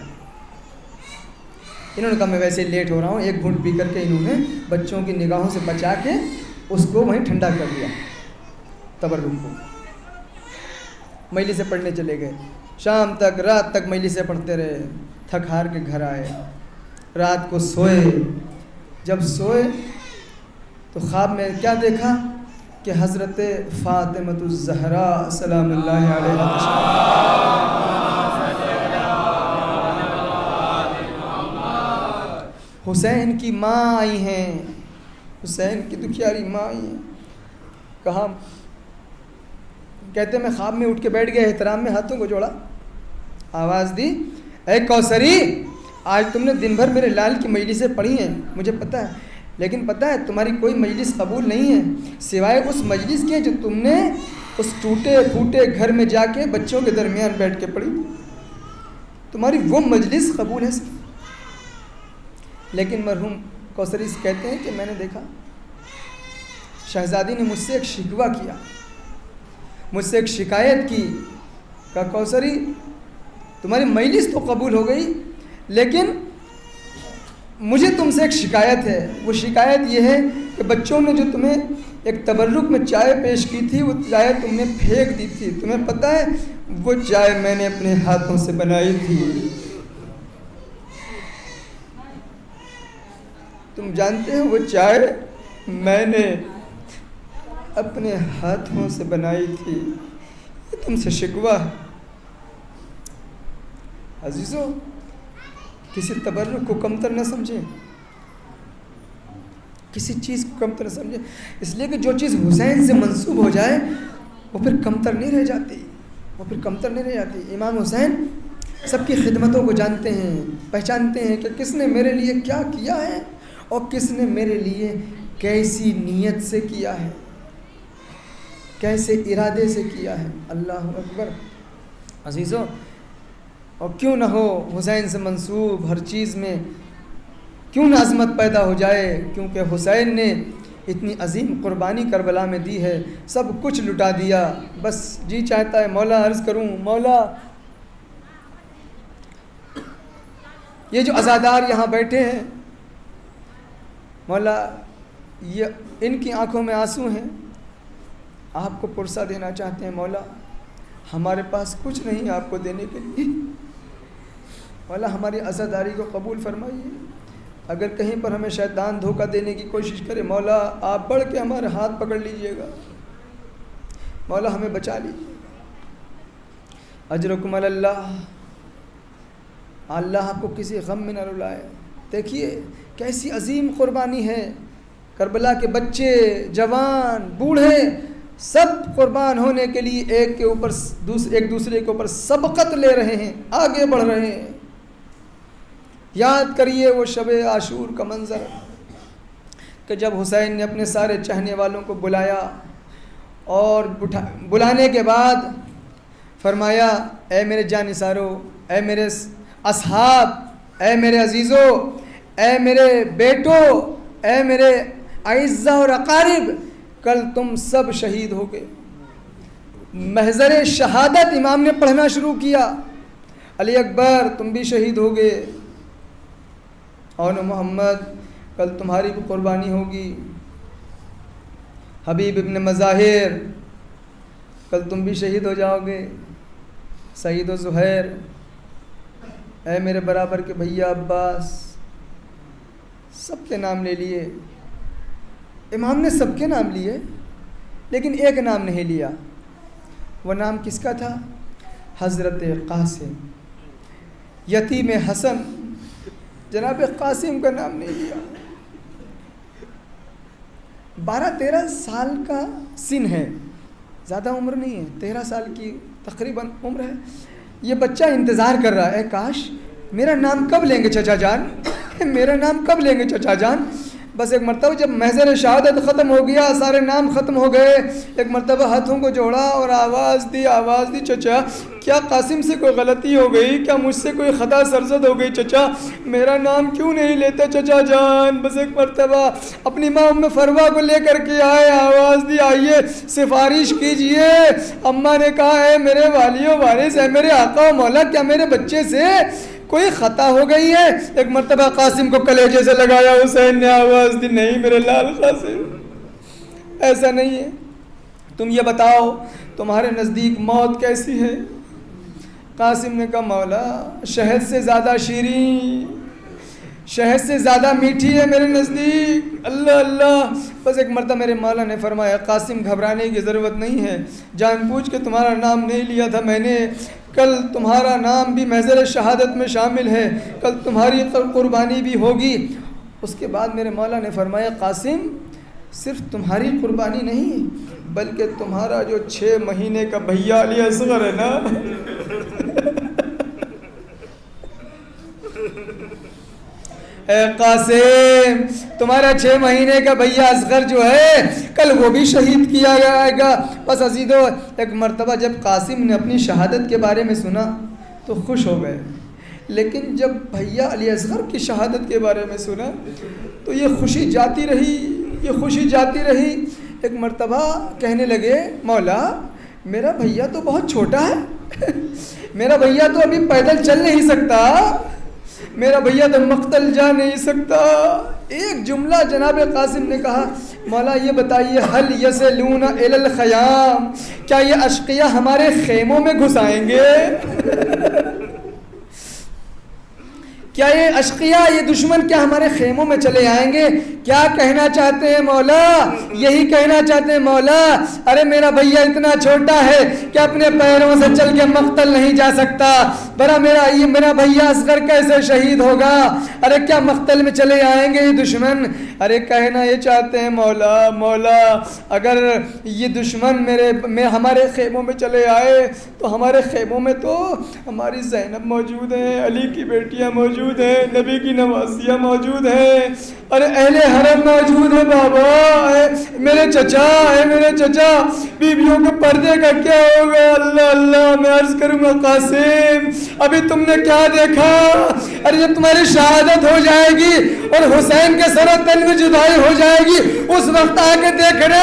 انہوں نے کہا میں ویسے لیٹ ہو رہا ہوں، ایک گھونٹ پی کر کے انہوں نے بچوں کی نگاہوں سے بچا کے اس کو وہیں ٹھنڈا کر دیا، تبرک کو۔ مجلس سے پڑھنے چلے گئے، شام تک، رات تک مجلسیں پڑھتے رہے، تھک ہار کے گھر آئے، رات کو سوئے۔ جب سوئے تو خواب میں کیا دیکھا کہ حضرت فاطمۃ الزہراء سلام اللہ علیہا حسین کی ماں آئی ہیں، حسین کی دکھیاری ماں آئی ہیں۔ کہا، کہتے میں خواب میں اٹھ کے بیٹھ گیا، احترام میں ہاتھوں کو جوڑا، آواز دی، اے کوثری، آج تم نے دن بھر میرے لال کی مجلسیں پڑھی ہیں، مجھے پتہ ہے، لیکن پتہ ہے تمہاری کوئی مجلس قبول نہیں ہے سوائے اس مجلس کے جو تم نے اس ٹوٹے پھوٹے گھر میں جا کے بچوں کے درمیان بیٹھ کے پڑھی، تمہاری وہ مجلس قبول ہے صرف۔ لیکن مرحوم کوثری کہتے ہیں کہ میں نے دیکھا شہزادی نے مجھ سے ایک شکوہ کیا، مجھ سے ایک شکایت کی، کہا کوثری تمہاری مجلس تو قبول ہو گئی، لیکن مجھے تم سے ایک شکایت ہے، وہ شکایت یہ ہے کہ بچوں نے جو تمہیں ایک تبرک میں چائے پیش کی تھی، وہ چائے تم نے پھینک دی تھی، تمہیں پتہ ہے وہ چائے میں نے اپنے ہاتھوں سے بنائی تھی، تم جانتے ہو وہ چائے میں نے اپنے ہاتھوں سے بنائی تھی، یہ تم سے شکوہ ہے۔ عزیزو، کسی تبرک کو کمتر نہ سمجھیں، کسی چیز کو کمتر نہ سمجھیں، اس لیے کہ جو چیز حسین سے منسوب ہو جائے وہ پھر کمتر نہیں رہ جاتی، وہ پھر کمتر نہیں رہ جاتی۔ امام حسین سب کی خدمتوں کو جانتے ہیں، پہچانتے ہیں کہ کس نے میرے لیے کیا کیا ہے اور کس نے میرے لیے کیسی نیت سے کیا ہے، کیسے ارادے سے کیا ہے. اللہ اکبر. عزیزو، اور کیوں نہ ہو حسین سے منسوب ہر چیز میں کیوں نہ عظمت پیدا ہو جائے، کیونکہ حسین نے اتنی عظیم قربانی کربلا میں دی ہے، سب کچھ لٹا دیا. بس جی چاہتا ہے مولا عرض کروں، مولا یہ جو عزادار یہاں بیٹھے ہیں، مولا یہ ان کی آنکھوں میں آنسو ہیں، آپ کو پرسہ دینا چاہتے ہیں. مولا ہمارے پاس کچھ نہیں آپ کو دینے کے لیے، مولا ہماری عزاداری کو قبول فرمائیے. اگر کہیں پر ہمیں شیطان دھوکہ دینے کی کوشش کرے، مولا آپ بڑھ کے ہمارے ہاتھ پکڑ لیجئے گا، مولا ہمیں بچا لیجئے. اجرکم علی اللہ، اللہ آپ کو کسی غم میں نہ رلائے. دیکھیے کیسی عظیم قربانی ہے. کربلا کے بچے، جوان، بوڑھے سب قربان ہونے کے لیے ایک دوسرے کے اوپر سبقت لے رہے ہیں، آگے بڑھ رہے ہیں. یاد کریے وہ شب عاشور کا منظر کہ جب حسین نے اپنے سارے چاہنے والوں کو بلایا اور بلانے کے بعد فرمایا، اے میرے جانثارو، اے میرے اصحاب، اے میرے عزیزو، اے میرے بیٹو، اے میرے اعزاء اور اقارب، کل تم سب شہید ہو گئے. محضر شہادت امام نے پڑھنا شروع کیا، علی اکبر تم بھی شہید ہو گئے، اور محمد کل تمہاری بھی قربانی ہوگی، حبیب ابن مظاہر کل تم بھی شہید ہو جاؤ گے، سعید و زہیر، اے میرے برابر کے بھیا عباس، سب کے نام لے لیے. امام نے سب کے نام لیے لیکن ایک نام نہیں لیا. وہ نام کس کا تھا؟ حضرت قاسم، یتیم حسن. جناب قاسم کا نام نہیں لیا. 12-13 سال کا سن ہے، زیادہ عمر نہیں ہے، 13 سال کی تقریباً عمر ہے. یہ بچہ انتظار کر رہا ہے، کاش میرا نام کب لیں گے چچا جان، میرا نام کب لیں گے چچا جان. بس ایک مرتبہ جب محضر شہادت ختم ہو گیا، سارے نام ختم ہو گئے، ایک مرتبہ ہاتھوں کو جوڑا اور آواز دی، چچا کیا قاسم سے کوئی غلطی ہو گئی، کیا مجھ سے کوئی خطا سرزد ہو گئی چچا، میرا نام کیوں نہیں لیتے چچا جان. بس ایک مرتبہ اپنی ماں ام فروہ کو لے کر کے آئے، آواز دی آئیے سفارش کیجئے. اماں نے کہا ہے میرے والی و وارث، ہے میرے آقا و مولا، کیا میرے بچے سے کوئی خطا ہو گئی ہے. ایک مرتبہ قاسم کو کلیجے سے لگایا، حسین نے آواز دی نہیں میرے لال قاسم، ایسا نہیں ہے. تم یہ بتاؤ تمہارے نزدیک موت کیسی ہے. قاسم نے کہا مولا شہد سے زیادہ شیریں، شہد سے زیادہ میٹھی ہے میرے نزدیک. اللہ اللہ. بس ایک مرتبہ میرے مولا نے فرمایا قاسم گھبرانے کی ضرورت نہیں ہے، جان بوجھ کے تمہارا نام نہیں لیا تھا میں نے، کل تمہارا نام بھی محضر شہادت میں شامل ہے، کل تمہاری قربانی بھی ہوگی. اس کے بعد میرے مولا نے فرمایا قاسم صرف تمہاری قربانی نہیں بلکہ تمہارا جو 6 مہینے کا بھیا علی اصغر ہے نا، اے قاسم تمہارا 6 مہینے کا بھیا اصغر جو ہے کل وہ بھی شہید کیا جائے گا. بس عزیزو ایک مرتبہ جب قاسم نے اپنی شہادت کے بارے میں سنا تو خوش ہو گئے، لیکن جب بھیا علی اصغر کی شہادت کے بارے میں سنا تو یہ خوشی جاتی رہی، یہ خوشی جاتی رہی. ایک مرتبہ کہنے لگے مولا میرا بھیا تو بہت چھوٹا ہے، میرا بھیا تو ابھی پیدل چل نہیں سکتا، میرا بھیا تو مقتل جا نہیں سکتا. ایک جملہ جناب قاسم نے کہا مولا یہ بتائیے حل یسلون الی الخیام، کیا یہ اشقیاء ہمارے خیموں میں گھس آئیں گے؟ کیا یہ اشقیاء، یہ دشمن کیا ہمارے خیموں میں چلے آئیں گے؟ کیا کہنا چاہتے ہیں مولا؟ یہی کہنا چاہتے ہیں مولا ارے میرا بھیا اتنا چھوٹا ہے کہ اپنے پیروں سے چل کے مقتل نہیں جا سکتا، برا میرا بھیا اصغر کیسے شہید ہوگا؟ ارے کیا مقتل میں چلے آئیں گے یہ دشمن؟ ارے کہنا یہ چاہتے ہیں مولا اگر یہ دشمن ہمارے خیموں میں چلے آئے تو ہمارے خیموں میں تو ہماری زینب موجود ہیں، علی کی بیٹیاں موجود ہیں، نبی کی نواسیاں موجود ہیں، ارے اہل حرم موجود ہیں بابا، میرے چچا بیویوں کے پردے کا کیا ہوگا؟ اللہ میں عرض کروں گا قاسم ابھی تم نے کیا دیکھا؟ ارے جب تمہاری شہادت ہو جائے گی اور حسین کے سر و تن میں جدائی ہو جائے گی اس وقت آ کے دیکھنا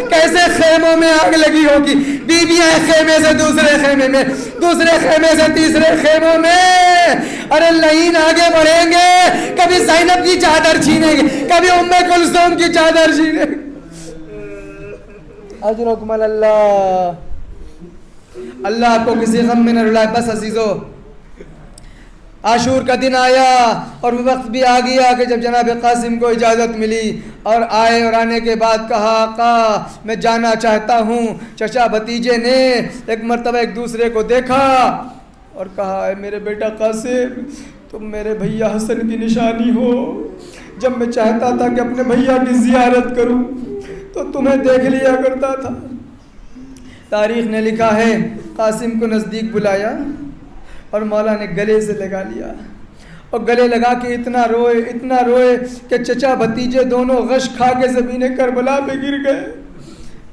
کیسے خیموں میں آگ لگی ہوگی، بیویاں خیمے سے دوسرے خیمے میں، دوسرے خیمے سے تیسرے خیموں میں، ارے لائن آگے بڑھیں گے، کبھی زینب کی چادر چھینیں گے، کبھی ام کلثوم کی چادر چھینیں گے۔ اجرکم اللہ، اللہ آپ کو کسی غم میں نہ رلائے۔ بس عزیزو، عاشور کا دن آیا اور وہ وقت بھی آ گیا کہ جب جناب قاسم کو اجازت ملی اور آئے، اور آنے کے بعد کہا آقا میں جانا چاہتا ہوں۔ چچا بھتیجے نے ایک مرتبہ ایک دوسرے کو دیکھا اور کہا اے میرے بیٹا قاسم تم میرے بھیا حسن کی نشانی ہو، جب میں چاہتا تھا کہ اپنے بھیا کی زیارت کروں تو تمہیں دیکھ لیا کرتا تھا۔ تاریخ نے لکھا ہے قاسم کو نزدیک بلایا اور مولا نے گلے سے لگا لیا اور گلے لگا کے اتنا روئے کہ چچا بھتیجے دونوں غش کھا کے زمین کربلا پہ گر گئے۔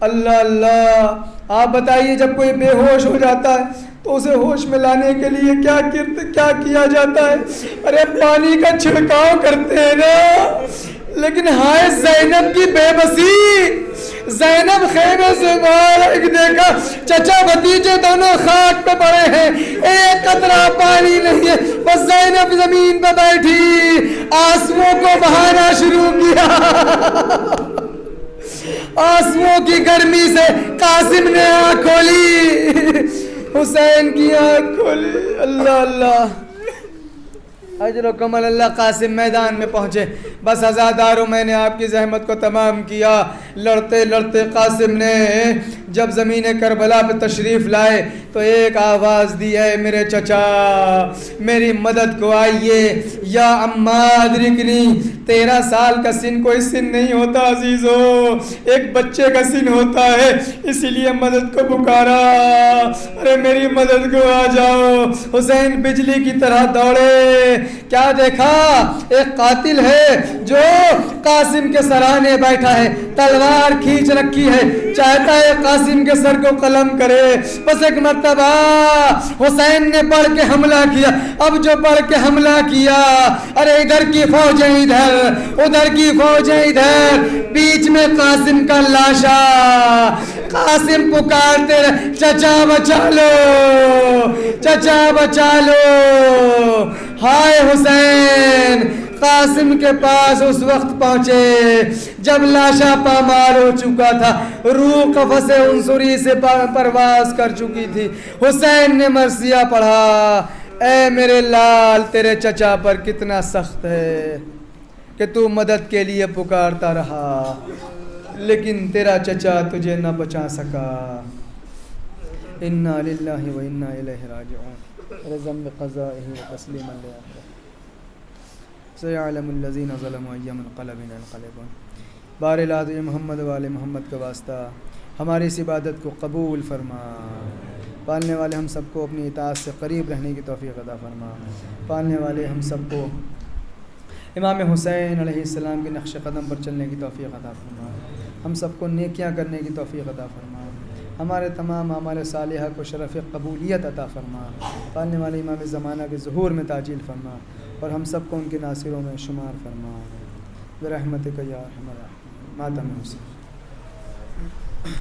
اللہ آپ بتائیے جب کوئی بے ہوش ہو جاتا ہے تو اسے ہوش میں لانے کے لیے کیا کیا جاتا ہے؟ ارے پانی کا چھڑکاؤ کرتے ہیں نا، لیکن ہائے زینب کی بے بسی، زینب خیمے سے باہر دیکھا چچا بھتیجے دونوں خاک پہ پڑے ہیں، ایک قطرہ پانی نہیں ہے، بس زینب زمین پہ بیٹھی آنسوؤں کو بہانا شروع کیا۔ آنسوؤں کی گرمی سے قاسم نے آنکھ کھولی، حسین کی آنکھ کھولی۔ اللہ اجر و کمل اللہ۔ قاسم میدان میں پہنچے، بس عزاداروں میں نے آپ کی زحمت کو تمام کیا۔ لڑتے لڑتے قاسم نے جب زمین کربلا پہ تشریف لائے تو ایک آواز دی ہے میرے چچا میری مدد کو آئیے، یا عماد رکنی۔ 13 سال کا سن کوئی سن نہیں ہوتا عزیزو، ایک بچے کا سن ہوتا ہے، اسی لیے مدد کو پکارا، ارے میری مدد کو آ جاؤ۔ حسین بجلی کی طرح دوڑے، کیا دیکھا؟ ایک قاتل ہے جو قاسم کے سرانے بیٹھا ہے، تلوار کھینچ رکھی ہے، چاہتا ہے قاسم کے سر کو قلم کرے۔ بس ایک مرتبہ حسین نے بڑھ کے حملہ کیا، اب جو بڑھ کے حملہ کیا، ارے ادھر کی فوجیں ادھر، ادھر کی فوجیں ادھر، بیچ میں قاسم کا لاشا۔ قاسم پکارتے رہے چچا بچا لو، چچا بچا لو۔ ہائے حسین قاسم کے پاس اس وقت پہنچے جب لاشا پامال ہو چکا تھا، روح قفس عنصری سے پرواز کر چکی تھی۔ حسین نے مرثیہ پڑھا، اے میرے لال تیرے چچا پر کتنا سخت ہے کہ تو مدد کے لیے پکارتا رہا لیکن تیرا چچا تجھے نہ بچا سکا۔ انا للہ و انا الیہ راجعون۔ رضم بقضائہ وتسلیما لآخرہ۔ سیعلم الذین ظلموا ای منقلب ينقلبون۔ بار الہ محمد وآل محمد کا واسطہ ہماری اس عبادت کو قبول فرما۔ پالنے والے ہم سب کو اپنی اطاعت سے قریب رہنے کی توفیق عطا فرما۔ پالنے والے ہم سب کو امام حسین علیہ السلام کے نقش قدم پر چلنے کی توفیق عطا فرما۔ ہم سب کو نیکیاں کرنے کی توفیق عطا فرما۔ ہمارے تمام اعمال صالحہ کو شرف قبولیت عطا فرما۔ پالنے والے امام زمانہ کے ظہور میں تعجیل فرما اور ہم سب کو ان کے ناصروں میں شمار فرما۔ برحمتک یا ارحم الراحمین۔ ماتم حسین۔